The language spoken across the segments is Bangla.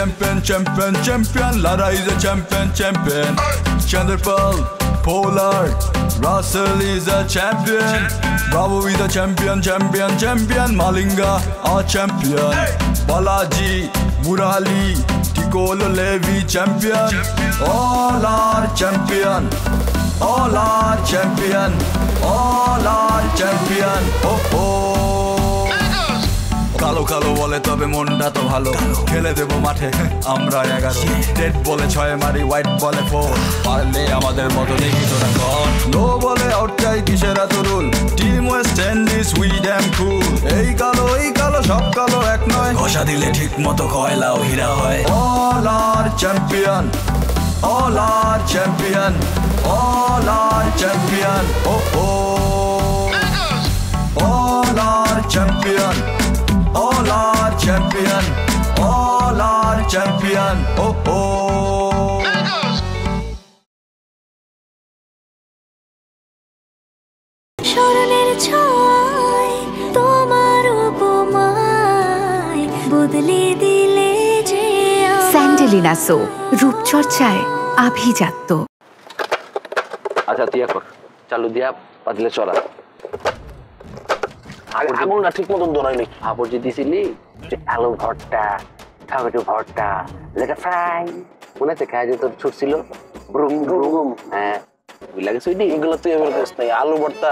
champion. Lara is a champion. Chanderpal, Pollard, Russell is a champion. Bravo is a champion. Malinga a champion. Balaji, Murali, Ticolo Levi champion. All are champion. কালো কালো বলে তবে মনটা তো ভালো খেলে দেবো মাঠে আমরা 11 রেড বলে 6 মারি হোয়াইট বলে 4 পারলে আমাদের মতো দেখি তোরা কর নো বলে আউট চাই কিসের এত rule team West Indies we damn cool এই কালো সব কালো এক নয় ঘষা দিলে ঠিক মতো কয়লাও হীরা হয় all are champion All are champion. All are champion. Oh. All are champion. All are champion. All are champion. Oh. স্মরণের ছয় তোমার উপমায় বদলে দিলে যে স্যান্ডেলিনা সো রূপচর্চায় আভিজাত্য আচ্ছা তিয়া কর চালু দিয়া পাতলে চড়া আগুনটা ঠিক মতন ধরাইনি আবার যে দিছিলি আলু ভর্তা টমেটো ভর্তা লেটা ফ্রাই মনে আছে খায় যে তোর ছুট ছিল ব্রুম হ্যাঁ লাগে সুইডি এগুলো তুই এবার কইস নাই আলু ভর্তা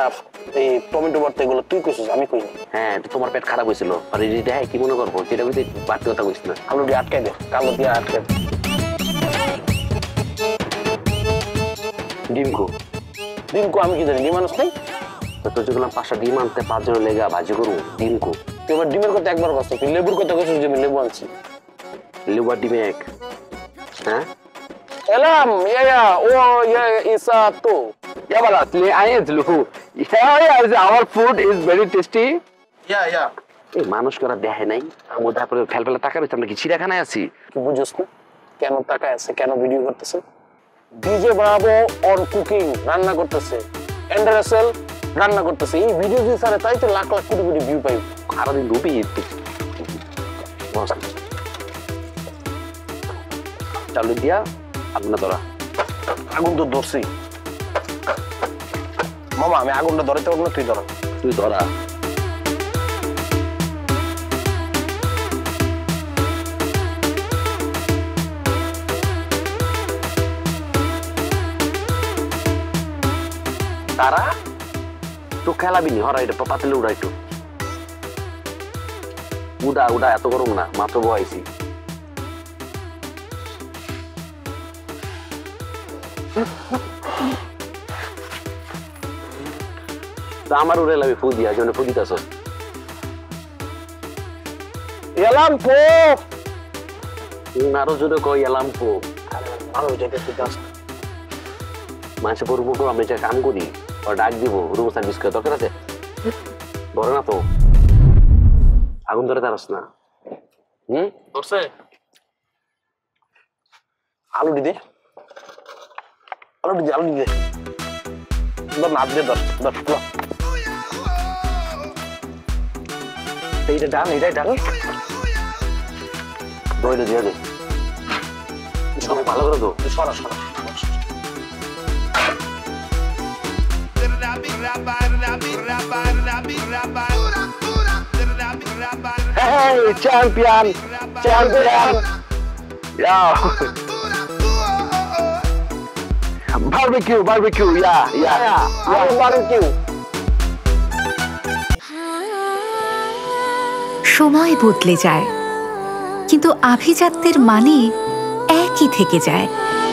এই টমেটো ভর্তা এগুলো তুই কইছিস আমি কই হ্যাঁ তোমার পেট খারাপ হইছিল আর এই যে কি মনে করবো যেটা কইতে বাড়তি কথা কইছ না আলু দিয়ে আটকাই দে কালো দিয়ে আটকাই ডিমকো আমি কি জানি ডিম মানুষ নেই তো যেগুলো 5টা ডিম আনতে 5 জন লেগা ভাজি করু ডিমকো তুই এবার ডিমের কথা একবার কষ্ট তুই লেবুর কথা কইছিস যে আমি লেবু আনছি লেবু আর ডিম এক হ্যাঁ এলাম ইসা তো bala I our food is very tasty এই মানুষ করা দেখে নাই আমাদের তারপরে ফেলফেলা টাকা রয়েছে আমরা কি চিড়িয়াখানায় আছি বুঝছ না কেন টাকা আছে কেন ভিডিও করতেছে ডিজে ব্রাভো অন কুকিং রান্না করতেছে এন্ডারসেল রান্না করতেছে এই ভিডিও যে স্যার তাই তো লাখ কোটি ভিউ পাই সারা দিন রুপি চালু দিয়া আগুন ধরা আগুন তো ধরছি মামা আমি আগুনটা ধরতে পারবো না তুই ধরা তারা তো খেলাবি নি হরা এটা পাতিলে উড়া একটু উড়া এত গরম না মাত্র বয়সী আমার উড়ে লাগবে ফু দিয়া জন্য ফু দিতেছ এলাম পো আরো জোরে কই এলাম পো আরো যেতে দাস মানুষের পড়বো আমি যে কাম করি ওর ডাক দিব রুম সার্ভিস করে দরকার আছে ধরে না তো আগুন ধরে তারস না ধরছে আলু দি দে ধর না দে ধর এইটা ডাল দইটা দিয়ে দে সব ভালো করে দো সরা Hey, champion! Yeah. Barbecue, yeah. Barbecue. সময় বদলে যায় কিন্তু আভিজাত্যের মানে একই থেকে যায়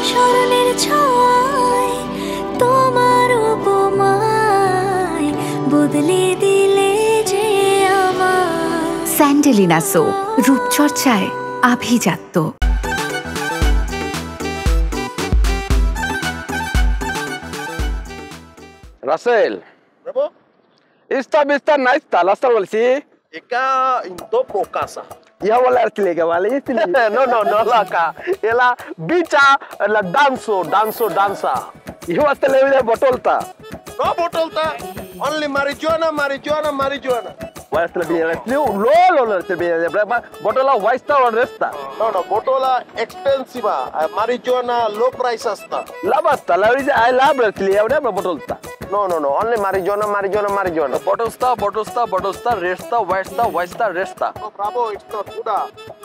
স্মরণের ছয় তোমার উপমায় বদলে দিলে যে আমার স্যান্ডেলিনা সো রূপচর্চায় আভিজাত্য Russell. Bravo. Esta no está, la está bolsi. Ika into po casa. Ya volar tilega vale. No la ka. Ela bicha la danza. You was the level bottle ta. No bottle ta. Only marijuana. Vuoi servire più? Lo servire botola waista o resta? No, botola expensive. Marijuana low price asta. La basta, la dice I love Brazil, whatever botolta. No, only marijuana. Botosta, resta, waista, resta. No, bravo, it's not good.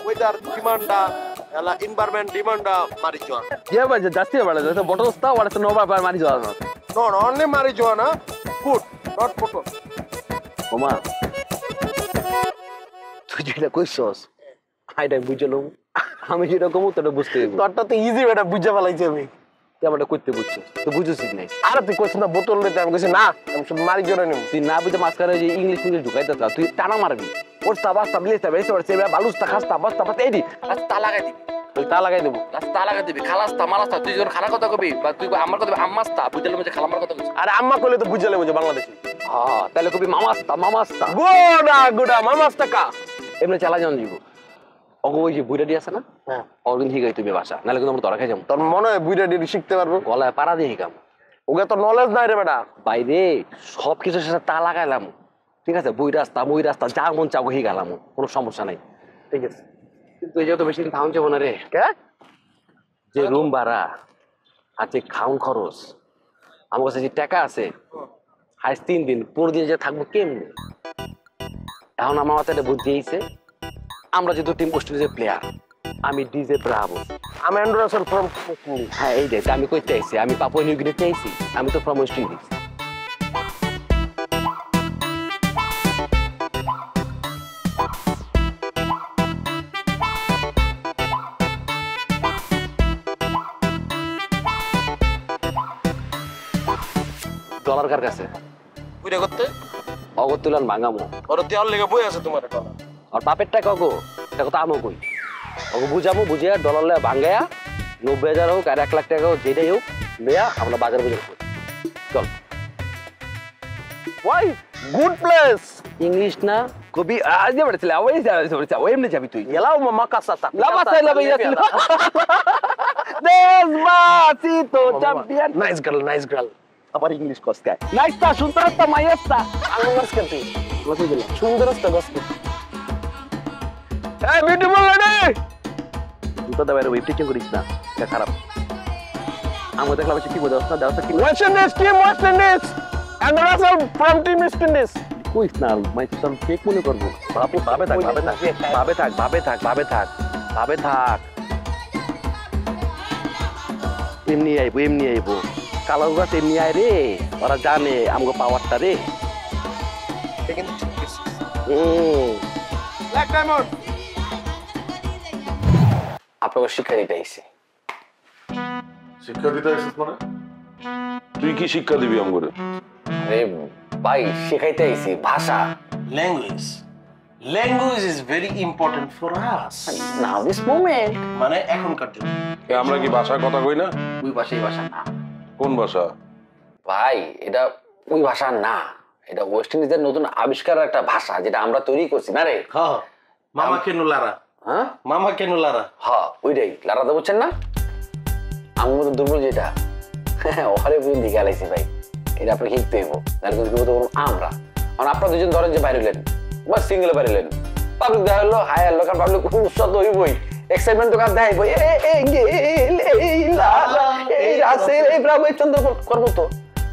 Weather demand, environment demand marijuana. Yeah, but just here, botosta, what is no marijuana? No, only marijuana. Good, not bottle. ওমা তুই যেটা কইছস আইটা বুঝলাম আমি যেটা কমু তোটা বুঝতে হইব তোরটা তো ইজি বেটা বুঝা ফেলাইছি আমি তুই আমারটা করতে বুঝছস তো বুঝছিস নাই আরে তুই কইছিস না বোতল লইতে আমি কইছি না আমি শুধু marijuana নিব তুই না বুঝে মাঝখানে যে ইংলিশ ঢুকাইতে চাস তুই টানা মারবি ওর সাবাস তাবলে তাবে এসে সেবা বালুস্তা খাস্তা বাস্তা পাতে এডি রাস্তা লাগাই দিবি তুই তা লাগাই দেব রাস্তা লাগাই দিবি খালাস্তা মালাস্তা তুই যখন খারাপ কথা কবি বা তুই আমার কথা আম্মাস্তা বুঝলে মধ্যে খালামার কথা কইছিস আরে আম্মা কইলে তো বুঝালে বুঝে বাংলাদেশী হ্যাঁ তাহলে কবি মামাস্তা গুডা মামাস্তা কা এমনি চালা যান দিব ওগো ওই যে বুইড়াটি আছে না হ্যাঁ অরবিন হিগাই তুই ভাষা নাহলে কিন্তু আমরা তোরা খাই যাবো তোর মনে হয় বুইড়া ডিডি শিখতে পারবো গলায় পাড়া দিয়ে হিগাম ওকে তো নলেজ নাই রে বেটা বাইরে সব কিছু শেষে তা লাগাইলাম ঠিক আছে বই রাস্তা যা মন চাও হিগালাম কোনো সমস্যা নাই ঠিক আছে কিন্তু এই যেহেতু বেশি দিন থাউন যাবো না রে কে যে রুম ভাড়া আর যে খাউন খরচ আমার কাছে যে টাকা আছে আজ 3 দিন 15 দিন যে থাকবো কেমনি এখন আমার মাথায় একটা বুদ্ধি এইছে আমরা যেহেতু টিম অস্ট্রেলিয়ার প্লেয়ার আমি ডিজে ব্রাভো আমি অ্যান্ড্রয়েড ফ্রম হ্যাঁ এই দেখ আমি কইতে আইছি আমি পাপুয়া নিউ গিনিতে আইছি আমি তো ফ্রম অস্ট্রেলিয়া ডলার কার কাছে বুইড়া করতে অগর তুলান ভাঙামো ওর দেওয়ার লেগে বই আছে তোমার এখন আর বাপের টাকা অগো এটা কথা আমও কই অগো বুঝামো বুঝিয়া ডলার লে ভাঙ্গায়া 90,000 হোক আর 1 লাখ টাকা হোক যেটাই হোক লইয়া আমরা বাজার বাজার চল ওয়াই গুড প্লেস ইংলিশ না কবি আজ বড়ছিল ওই এমনি যাবি তুই এলাও মামা কাসাতা লাবাসা লাবাইয়াছিল Despacito champion নাইস গার্ল আবার ইংলিশ কসকা নাইস্তা সুন্দরতা মাইস্তা আঙ্গাস করতে সুন্দরস্ত গস্ত Hey, beautiful lady! জুতা দাও ওই টিচিং করিস না এটা খারাপ আমরা দেখলাম কি বোঝাস না দাও কি West Indies, team West Indies! And Russell from team East Indies. কইস না মাই সিস্টেম চেক মনে করব বাপু ভাবে থাক এমনি আইবো কালো গাছ এমনি আয় রে ওরা জানে আমগো পাওয়ারটা রে ব্ল্যাক ডায়মন্ড আপনাকে শিক্ষা দিতে আইছি শিক্ষা দিতে আসিস মানে তুই কি শিক্ষা দিবি আমগরে আরে ভাই শিখাইতে আইছি ভাষা language is very important for us now this moment মানে এখনকার জন্য আমরা কি ভাষার কথা কই না ওই ভাষা এই ভাষা না কোন ভাষা ভাই এটা ওই ভাষা না এটা ওয়েস্ট ইন্ডিজের নতুন আবিষ্কার একটা ভাষা যেটা আমরা তৈরি করছি না রে হ্যাঁ মামা কেনু লারা হ্যাঁ মামা কেনু লারা হ্যাঁ ওইটাই লারাতে বুঝছেন না আমার মতো দুর্বল যেটা ওখানে বুঝি গেলাইছি ভাই এটা আপনি শিখতে হইব নাহলে কিন্তু বিপদ করবো আমরা কারণ আপনারা দুজন ধরেন যে বাইরে হলেন বা সিঙ্গেলে বাইরে হলেন পাবলিক দেখা হলো হাই হলো কারণ পাবলিক খুব উৎসাহ হইবই এক্সাইটমেন্ট তো কাজ দেখাইবই এই ব্রাভো এই চন্দ্র করবো তো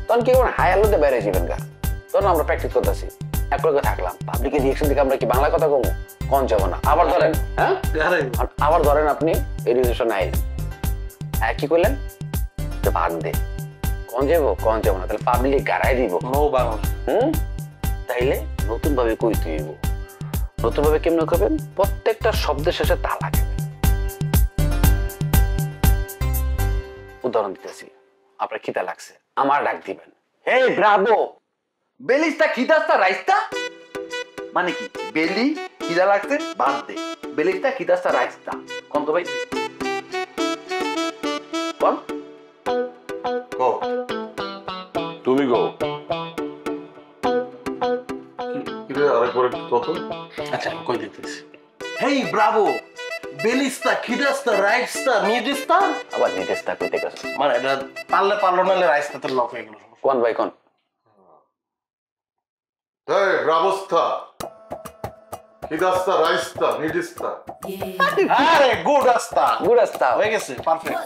তখন কি করবেন হাই হলোতে বাইরে যাবেন গা তখন আমরা প্র্যাকটিস করতেছি এক করে থাকলাম পাবলিকের রিয়েকশন দিকে আমরা কি বাংলা কথা কমু কন যাবো না আবার ধরেন হ্যাঁ আবার ধরেন আপনি এই রিলেশন আইলেন হ্যাঁ কি করলেন ভাগ দে কন যাবো না তাহলে পাবলিক গাড়াই দিব নো বাংলা তাইলে নতুন ভাবে কইতে হইব নতুন ভাবে কেমনে করবেন প্রত্যেকটা শব্দের শেষে তা লাগে উদাহরণ দিতেছি আপনার খিদা লাগছে আমার ডাক দিবেন হে ব্রাভো বেলিস্তা খিদাস্তা রাইস্তা মানে কি বেলি খিদা লাগছে বাদ দে বেলিস্তা খিদাস্তা রাইস্তা কোন তো ভাই কোন কও তুমি কও কিরে আরেকবার কত আচ্ছা আমি কই দিতেছি হেই ব্রাভো বেলিস্তা খিদাস্তা রাইস্তা মিডিস্তা আবার নিতেস্তা কইতে গেছে মানে এটা পারলো নালে রাইস্তা তো লক হয়ে গেল কোন ভাই কোন এই ব্যবস্থা খিদাস্তা রাইস্তা মিডিস্তা আরে গুড রাস্তা গুড রাস্তা হয়ে গেছে পারফেক্ট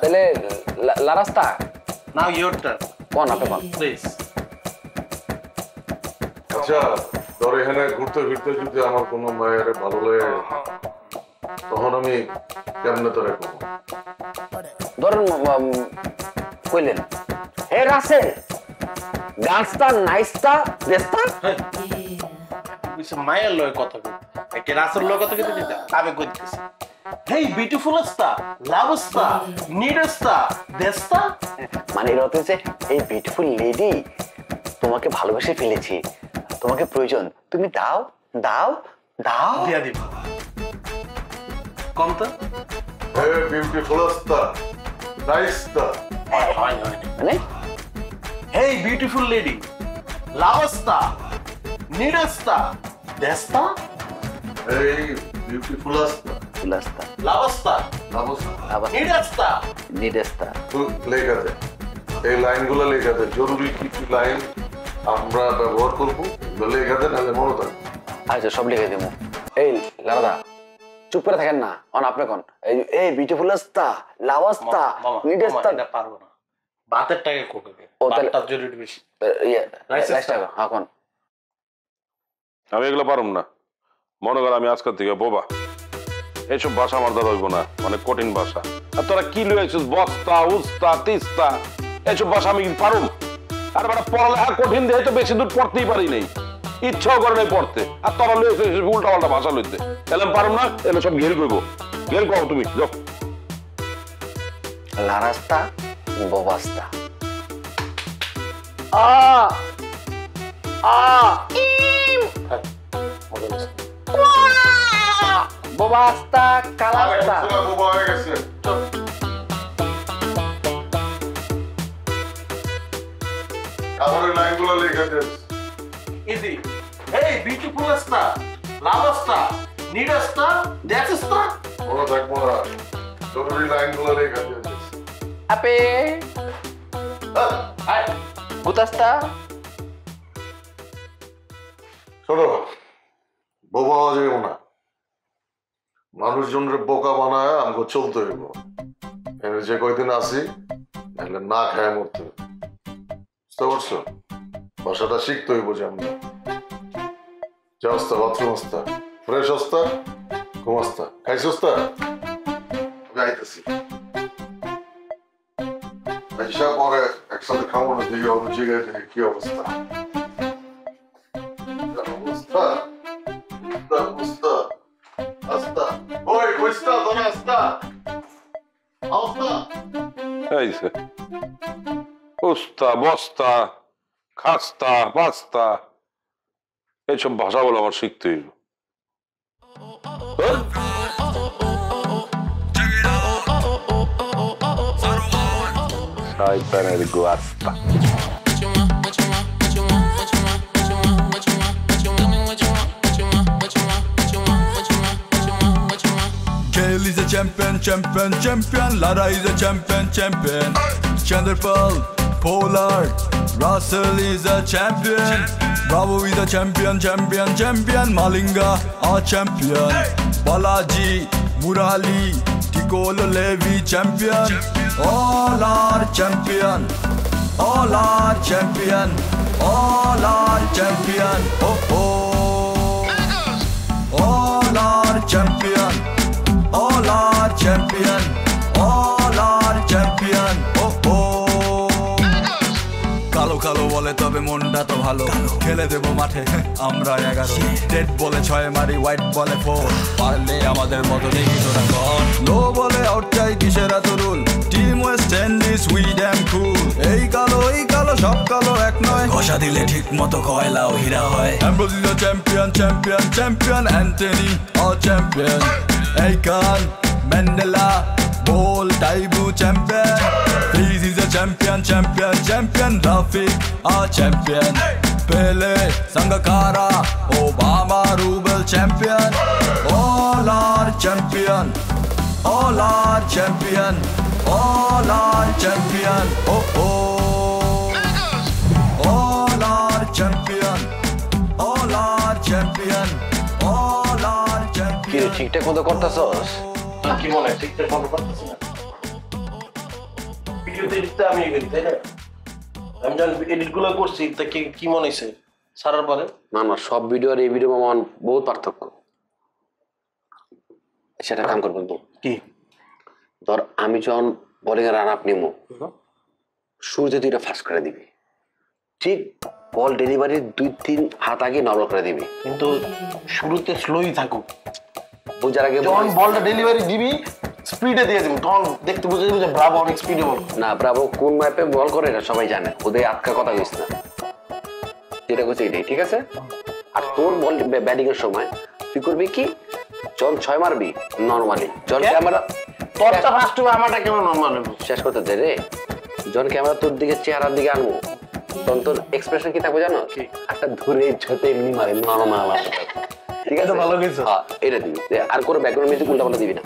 তাহলে লা রাস্তা নাও ইওর টার্ন কোন আপনি কোন প্লিজ আচ্ছা তোর এখানে ঘুরতে ফিরতে যদি আমার কোনো মায়ের ভালো লাগে তখন আমি কেমনে তোরে করবো ধরেন কইলেন হে রাসেল গাছটা নাইসটা দেশটা কিছু মায়ের লয় কথা কই একে রাসের লয় কথা কইতে দিতা আমি কইতেছি হেই বিউটিফুল আস্তা লাভ আস্তা নিড আস্তা দেস্তা মানে এর অর্থ হচ্ছে এই বিউটিফুল লেডি তোমাকে ভালোবেসে ফেলেছি তোমাকে প্রয়োজন তুমি দাও দাও দাও দিয়া দিব কম তো হে বিউটিফুল আস্তা রাইস্তা হয় মানে হেই বিউটিফুল লেডি লাভ আস্তা নিড আস্তা দেস্তা এই বিউটিফুল আস্তা ফুলাস্তা লাভ আস্তা আবার নিড আস্তা নিডেস্তা তুই লেখা দে এই লাইনগুলো লেখা দে জরুরি কিছু লাইন আমরা ব্যবহার করবো লেখা দে নাহলে মনে থাকবে আচ্ছা সব লিখে দেবো এই লাদা চুপ করে থাকেন না অন আপনি কোন এই বিউটিফুল আস্তা লাওয়াস্তা নিডেস্তা এটা পারবো না বাতের টাকা কোকে ও তাহলে বাতটা জরুরি বেশি রাইসটা এখন আমি এগুলো পারুম না মনে কর আমি আজকের থেকে বোবা এইসব ভাষা আমার দ্বারা হইব না অনেক কঠিন ভাষা আর তোরা কি লইছিস বস্তা উস্তা তিস্তা এইসব ভাষা আমি পারুম আর মানে পড়ালেখা কঠিন দিয়ে তো বেশি দূর পড়তেই পারি নাই ইচ্ছাও করে নাই পড়তে আর তোরা লইছিস উল্টা পাল্টা ভাষা লইতে এলাম পারুম না এলে সব ঘের করবো ঘের করো তুমি যাও লারাস্তা বোবাস্তা বোবাস্তা কালাস্তা বোবা হয়ে গেছে লাইনগুলো লেখা দে ইজি হেই বিউটিফুল আস্তা লাভ আস্তা নিড আস্তা দেস্তা মনে থাকবো না জরুরি লাইনগুলো লেখা দে আপে হাই বুতাস্তা শোনো বোবা হওয়া যাবে না মানুষজনের বোকা বানায় আমাকে চলতে হইব এনে যে কয়দিন আসি নাহলে না খায় মরতে হইব। বুঝতে পারছো ভাষাটা শিখতে হইব যে আমরা যে অবস্থা বাথরুম অবস্থা ফ্রেশ অবস্থা ঘুম অবস্থা খাইছি অবস্থা গাইতেছি আইসা পরে একসাথে খাবো না দিকে অবশ্যই জিগাই দিকে কি অবস্থা অবস্থা অবস্থা Asta. Oi, questa dove sta? Asta. এই যে উস্তা বস্তা খাস্তা পাস্তা এইসব ভাষাগুলো আমার শিখতে হইল শয়তানের গুয়াস্তা Gail is a champion, champion, champion. Lara is a champion, champion. Chanderpal, Pollard, Russell is a champion. Bravo is a champion, champion, champion. Malinga, a champion. Balaji, Murali, Ticolo Levi, champion. All are champion. All are champion. All are champion. Oh oh. All are champion. All are champion, all are champion, oh oh. কালো কালো বলে তবে মনটা তো ভালো খেলে দেবো মাঠে আমরা 11 রেড বলে 6 মারি হোয়াইট বলে 4 পারলে আমাদের মতো দেখি তোরা কর লো বলে আউট চাই কিসের এত rule team West Indies we damn cool এই কালো সব কালো এক নয় ঘষা দিলে ঠিক মতো কয়লাও হীরা হয় অ্যাম্ব্রোজিও champion champion champion Antony O champion Akon, Mandela, Bol, Taibu champion. Freeze is a champion, champion, champion. Rafiq, a champion. Pele, Sangakkara, Obama, Rubel champion. All are champion. All are champion. All are champion. Oh oh. All are champion. All are champion. All ঠিকঠাক মতো করতেছস? কি মনে হয় ঠিকঠাক মতো করতেছি না? ভিডিওতে এডিট আমি করি তাই না? আমি যখন এডিট গুলো করছি তা কি মনে হয়েছে সারার পরে? না না, সব ভিডিও আর এই ভিডিও মান বহুত পার্থক্য। সেটা কাম করবো তো কি? ধর আমি যখন বোলিং রান আপ নিবো, শুরুতে তুই এটা ফাস্ট করে দিবি, ঠিক বল ডেলিভারির 2-3 হাত আগে নরমাল করে দিবি, কিন্তু শুরুতে স্লোই থাকুক। বুঝার আগে যখন বলটা ডেলিভারি দিবি স্পিডে দিয়ে দিবি, তখন দেখতে বুঝে যাবি যে ব্রাভো অনেক স্পিডে বল। না, ব্রাভো কোন ম্যাপে বল করে এটা সবাই জানে, ওদের আটকা কথা কইস না, যেটা করছে এটাই ঠিক আছে। আর তোর বল ব্যাটিং এর সময় তুই করবি কি, যখন 6 মারবি নরমালি, যখন ক্যামেরা তোরটা ফার্স্ট হবে, আমারটা কেন নরমাল হবে? শেষ করতে দে রে। যখন ক্যামেরা তোর দিকে চেহারার দিকে আনবো, তখন তোর এক্সপ্রেশন কি থাকবে জানো? একটা ধরে ঝতে এমনি মারে নরমাল, ঠিক আছে? ভালো কিছু এটা দিবি, আর কোনো ব্যাকগ্রাউন্ড মিউজিক উল্টা পাল্টা দিবি না।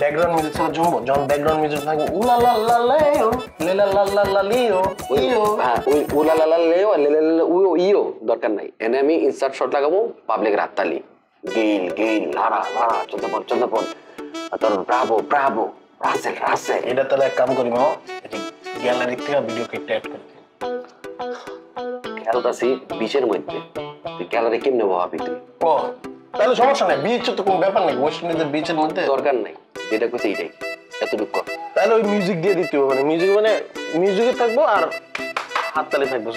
ব্যাকগ্রাউন্ড মিউজিক ছাড়া জমবো? যখন ব্যাকগ্রাউন্ড মিউজিক থাকবে উলা লা লা লেও লেলা লা লা লা লিও ইও, হ্যাঁ ওই উলা লা লা লেও লেলা লা উও ইও দরকার নাই। এনে আমি ইনসার্ট শট লাগাবো, পাবলিকের হাততালি, গেইল গেইল লারা লারা চন্দ্রপন, আর তোর ব্রাভো ব্রাভো রাসেল রাসেল। এটা তাহলে এক কাম করি মামা, গ্যালারি থেকে ভিডিও কেটে অ্যাড করি। খেলতাছি বিচের মধ্যে, তুই গ্যালারি কেমনে ভাবি তুই? ও তাহলে সমস্যা নাই, বিচ তো কোনো ব্যাপার নেই, ওয়েস্ট ইন্ডিজের বিচের মধ্যে দরকার নাই, যেটা করছে এইটাই এতটুকু কর। তাহলে ওই মিউজিক দিয়ে দিতে হবে, মানে মিউজিকে থাকবো আর হাততালি থাকবো,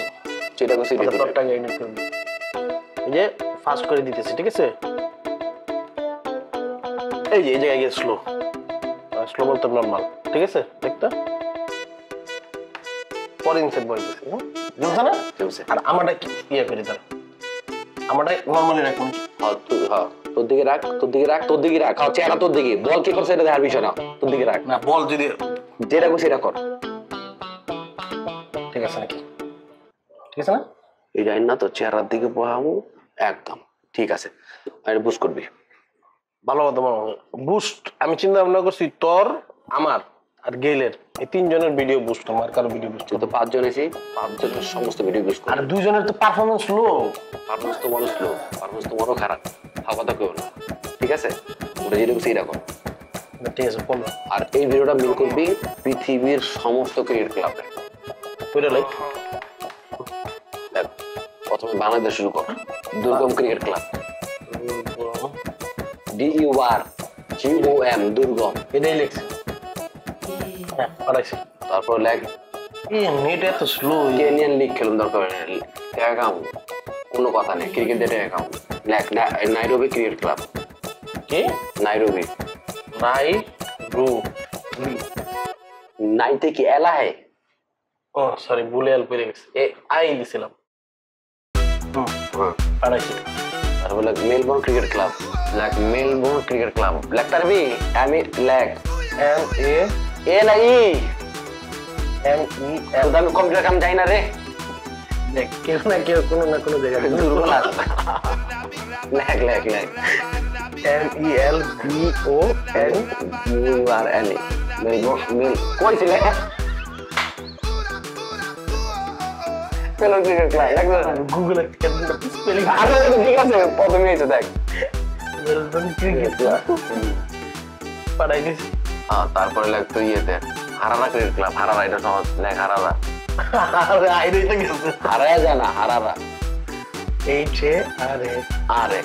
যেটা করছে এইটাই তোরটা এডিট করবি। এই যে ফাস্ট করে দিতেছি, ঠিক আছে? এই যে এই জায়গায় গিয়ে স্লো বলতে নর্মাল, ঠিক আছে? দেখতে পরে ইনসেট বলতেছি, বুঝছ না? আর আমারটা ইয়ে করি, তার আমারটা নর্মালি রাখুন। তোর দিকে রাখ, তোর দিকে রাখ, তোর দিকে রাখ, চেহারা তোর দিকে, বল কি করছে এটা দেখার বিষয় না, তোর দিকে রাখ। না বল যদি যেটা করছে এটা কর, ঠিক আছে নাকি? ঠিক আছে না? এই জানি না তোর চেহারার দিকে বহামু একদম ঠিক আছে, আর বুস্ট করবি ভালো কথা। বুস্ট আমি চিন্তা ভাবনা করছি তোর, আমার আর গেইলের, এই 3 জনের ভিডিও বুস্ট, আমার কারো ভিডিও বুস্ট। তো 5 জন এসে 5 জনের সমস্ত ভিডিও বুস্ট কর। আর 2 জনের তো পারফরম্যান্স লো, পারফরম্যান্স তো বড় স্লো, পারফরম্যান্স তো বড় খারাপ, হাওয়া তো কেউ না, ঠিক আছে? ওটা যেটা করছে এটা কর, ঠিক আছে? বলো। আর এই ভিডিওটা মিল করবি পৃথিবীর সমস্ত ক্রিকেট ক্লাবে। ওইটা লাইক প্রথমে বাংলাদেশ শুরু কর, দুর্গম ক্রিকেট ক্লাব, DURGOM দুর্গম, এটাই লিখছি। হ্যাঁ পাঠাইছি। তারপর লেখ নেট এত স্লো, কেনিয়ান লিগ খেলুন, দরকার অ্যাকাউন্ট, কোনো কথা নেই, ক্রিকেট ডেটা অ্যাকাউন্ট লেখ, নাইরোবি ক্রিকেট ক্লাব। কি নাইরোবি? নাইতে কি এলা হে? ও সরি, ভুলে এল পেরে গেছে, আই দিছিলাম। পাঠাইছি। তারপর লেখ মেলবোর্ন ক্রিকেট ক্লাব, লেখ মেলবোর্ন ক্রিকেট ক্লাব, লেখ তারবি আমি লেখ MALE আমি কম্পিউটার কাম যাই না রে, দেখ কেউ না কেউ কোনো না কোনো জায়গায় দুর্বল আছে। লেখ লেখ লেখ MELBORN মেল কোন ছিল পেলো ক্রিকেট ক্লাব, লেখ গুগলে স্পেলিং আরে ঠিক আছে, প্রথমে এসে দেখ মেলবোর্ন ক্রিকেট ক্লাব পাঠাই দিছি। তারপরে লেখ তো ইয়েতে হারারা ক্রিকেট ক্লাব, হারারা, এটা সহজ, লেখ হারারা। আরে আইরে তো গেছে, হারায়া যায় না, হারারা, HARA আরে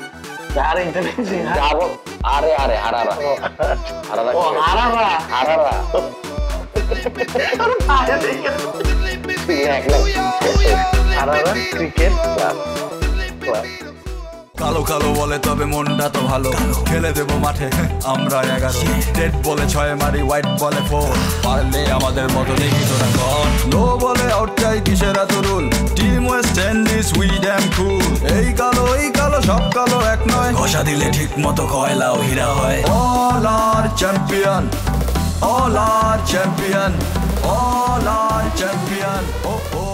আরে ইন্টারনেট যাবো, আরে আরে হারারা, হারারা, ও হারারা হারারা, লেখ লেখ হারারা ক্রিকেট ক্লাব। কালো কালো বলে তবে মনটা তো ভালো, খেলে দেবো মাঠে আমরা 11, রেড বলে 6 মারি, হোয়াইট বলে 4, পারলে আমাদের মতো দেখি তোরা কর। লো বলে আউট চাই, কিসের এত rule, team West Indies we damn cool, এই কালো সব কালো এক নয়, ঘষা দিলে ঠিক মতো কয়লাও হীরা হয়। All are champion, all are champion, all are champion, O O